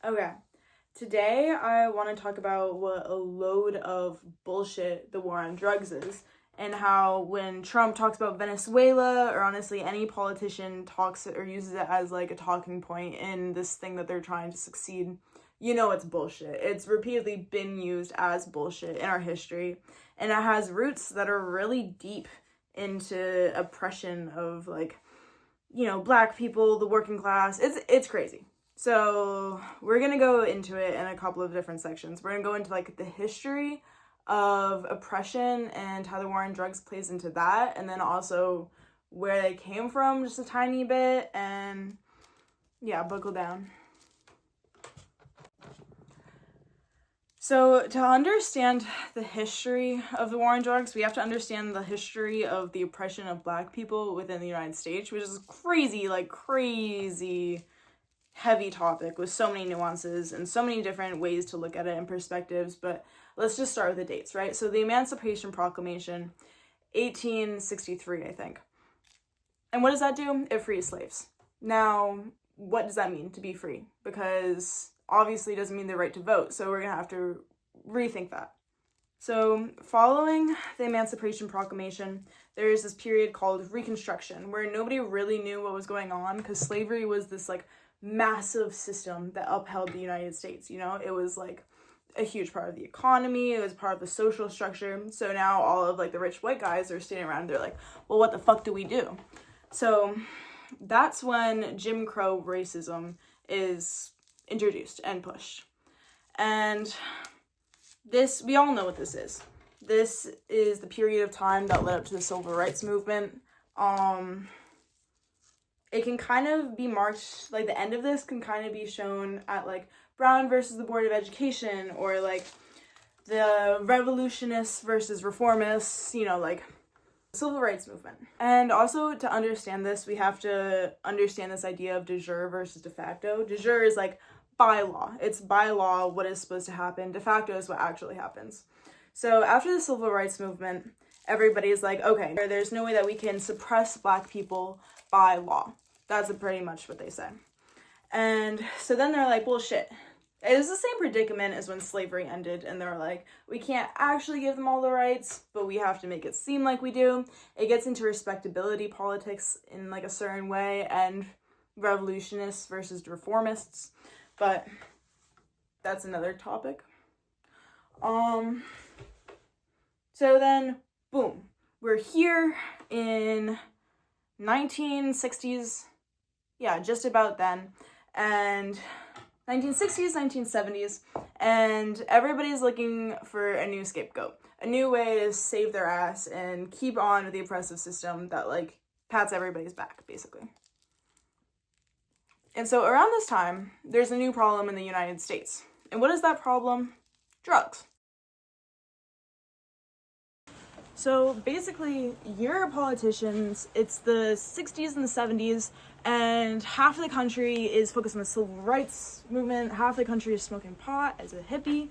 Okay, today I want to talk about what a load of bullshit the war on drugs is, and how when Trump talks about Venezuela, or honestly any politician talks or uses it as like a talking point in this thing that they're trying to succeed, you know it's bullshit. It's repeatedly been used as bullshit in our history, and it has roots that are really deep into oppression of black people, the working class. It's crazy. So we're gonna go into it in a couple of different sections. We're gonna go into like the history of oppression and how the war on drugs plays into that, and then also where they came from just a tiny bit, and yeah, buckle down. So to understand the history of the war on drugs, we have to understand the history of the oppression of black people within the United States, which is crazy heavy topic with so many nuances and so many different ways to look at it and perspectives. But let's just start with the dates, right? So the Emancipation Proclamation, 1863, I think. And what does that do? It frees slaves. Now, what does that mean to be free? Because obviously it doesn't mean the right to vote, so we're gonna have to rethink that. So following the Emancipation Proclamation, there's this period called Reconstruction, where nobody really knew what was going on because slavery was this like massive system that upheld the United States. It was like a huge part of the economy, it was part of the social structure. So now all of like the rich white guys are standing around, they're like, well, what the fuck do we do? So that's when Jim Crow racism is introduced and pushed. And this, we all know what this is. This is the period of time that led up to the Civil Rights Movement. It can kind of be marked, like the end of this can kind of be shown at like Brown versus the Board of Education, or like the revolutionists versus reformists, like Civil Rights Movement. And also to understand this, we have to understand this idea of de jure versus de facto. De jure is like by law. It's by law what is supposed to happen. De facto is what actually happens. So after the Civil Rights Movement, everybody's like, okay, there's no way that we can suppress black people by law. That's pretty much what they say. And so then they're like, well, shit. It was the same predicament as when slavery ended, and they're like, we can't actually give them all the rights, but we have to make it seem like we do. It gets into respectability politics in like a certain way, and revolutionists versus reformists, but that's another topic. So then, boom, we're here in 1960s, yeah, just about then, and 1960s, 1970s, and everybody's looking for a new scapegoat, a new way to save their ass and keep on with the oppressive system that like pats everybody's back, basically. And so around this time, there's a new problem in the United States. And what is that problem? Drugs. So basically, you're politicians, it's the 60s and the 70s, and half of the country is focused on the civil rights movement, half the country is smoking pot as a hippie,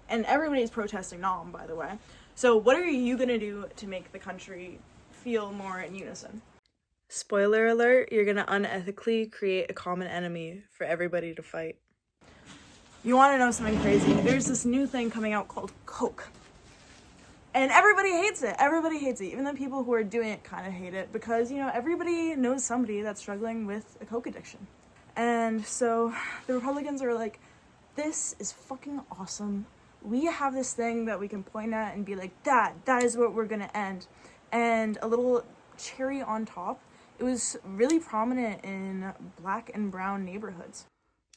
and everybody's protesting Nam, by the way. So what are you gonna do to make the country feel more in unison? Spoiler alert, you're gonna unethically create a common enemy for everybody to fight. You wanna know something crazy? There's this new thing coming out called Coke. And everybody hates it. Everybody hates it. Even the people who are doing it kind of hate it because, everybody knows somebody that's struggling with a Coke addiction. And so the Republicans are like, this is fucking awesome. We have this thing that we can point at and be like, that is what we're going to end. And a little cherry on top, it was really prominent in black and brown neighborhoods.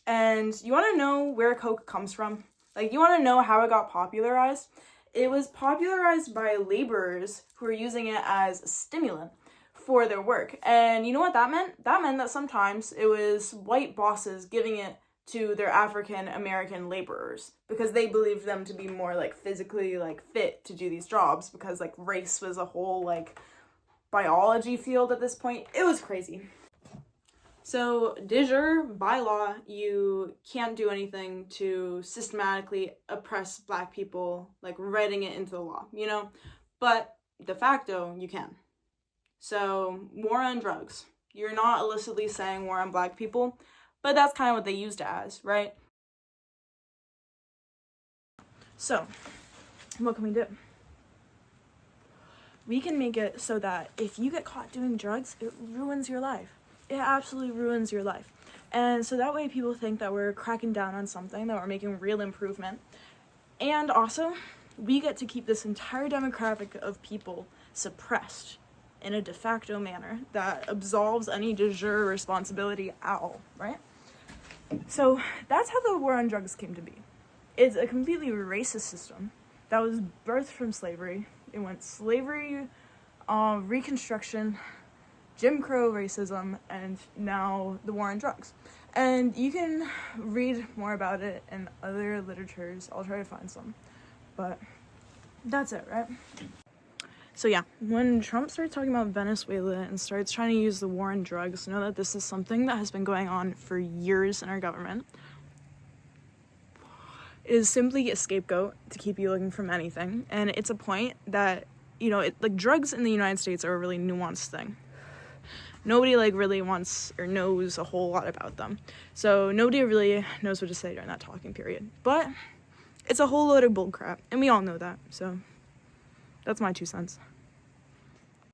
And you want to know where Coke comes from? Like, you want to know how it got popularized? It was popularized by laborers who were using it as a stimulant for their work. And you know what that meant? That meant that sometimes it was white bosses giving it to their African American laborers because they believed them to be more like physically like fit to do these jobs, because like race was a whole like biology field at this point. It was crazy. So, de jure, by law, you can't do anything to systematically oppress black people, like writing it into the law, But de facto, you can. So, war on drugs. You're not illicitly saying war on black people, but that's kind of what they used it as, right? So, what can we do? We can make it so that if you get caught doing drugs, it ruins your life. It absolutely ruins your life. And so that way people think that we're cracking down on something, that we're making real improvement. And also, we get to keep this entire demographic of people suppressed in a de facto manner that absolves any de jure responsibility at all, right? So that's how the war on drugs came to be. It's a completely racist system that was birthed from slavery. It went slavery, Reconstruction, Jim Crow racism, and now the war on drugs. And you can read more about it in other literatures. I'll try to find some. But that's it, right? So yeah, when Trump starts talking about Venezuela and starts trying to use the war on drugs, know that this is something that has been going on for years in our government. It is simply a scapegoat to keep you looking from anything. And it's a point that, like drugs in the United States are a really nuanced thing. Nobody really wants or knows a whole lot about them. So nobody really knows what to say during that talking period. But it's a whole load of bullcrap, and we all know that. So that's my 2 cents.